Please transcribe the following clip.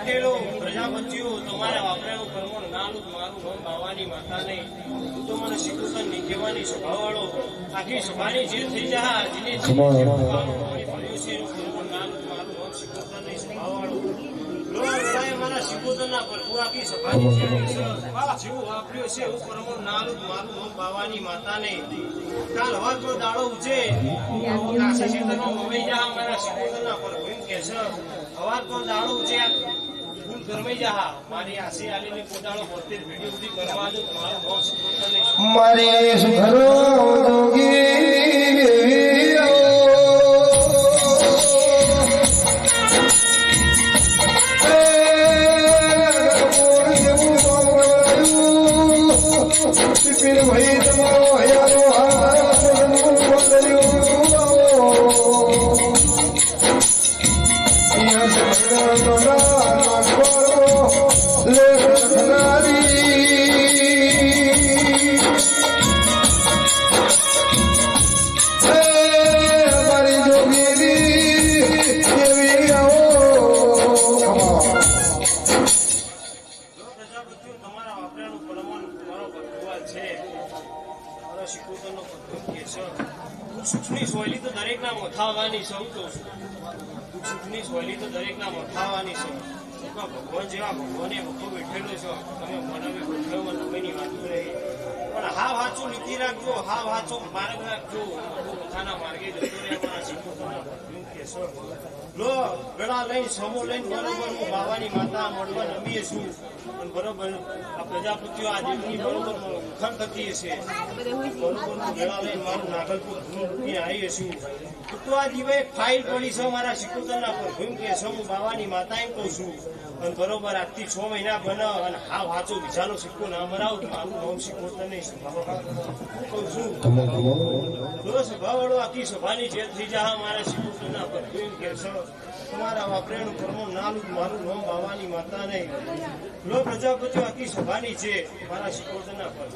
પટેલો પ્રજાપતિઓ તમારા વાપરેલું કર્મણ નાલું મારું નામ બાવાની માતાને તું તો મને શીખું નીકળવાની સભાવાળો આખી સભાની જે થઈ જા જેને મારા શિકોતરના પ્રભુ આખી સભાની જેવું વાપર્યો છે એવું કર્મણ નાલું મારું નામ બાવાની માતાને કાલ હવારનો દાડો ઉજે કાશી ક્ષેત્રમાં મવાઈ જા મારા શિકોતરના પ્રભુ એમ કે છે હવારનો દાડો ઉજે ફૂલ ગરમાઈ જા મારી આશી આલીને પોતાનો 32 પેઢી સુધી કરવા દો મારું નામ શિકોતરને મારી સુધરો ભાઈ તમારો હયારો સુખની સોયલી તો દરેકના મથાવવાની સૌ તો સુખની સોયલી તો દરેકના મથાવવાની છે ભગવાન જેવા ભગવાને વખો બેઠેલો છો તમે મનાવી ગોઠવમાં તમેની વાત રહી પણ હા વાંચો નીતિ રાખજો હા વાંચો માર્ગ રાખજો પોતાના માર્ગે જતો રહેવાના શીખોના ભગવાન કહેશો લો ગળા લઈને સમો લઈને બરોબર હું બાવાની માતા મળવા નમીએ છું પણ બરોબર આ પ્રજાપતિઓ આ દેવની બરોબર ખર થતી હશે બરોબર ગળા લઈને મારું નાગલપુર ભૂમિ આવી છું તો આ જીવે ફાઇલ પડી છે મારા શિકોતરના પર ભૂમ કે છે હું બાવાની માતા એમ કહું છું અને બરોબર આજથી 6 મહિના બને અને હા વાંચો બીજાનો સિક્કો ના મરાવું મારું નામ શિકોતર નહીં કહું છું સભાવાળો આખી સભાની જે થઈ જા મારા શિકોતરના પર ભૂમ કે છે તમારા વાપરેલું કર્મ નાલું મારું નામ બાવાની માતા નહીં લો પ્રજાપતિઓ આખી સભાની છે મારા શિકોતરના પર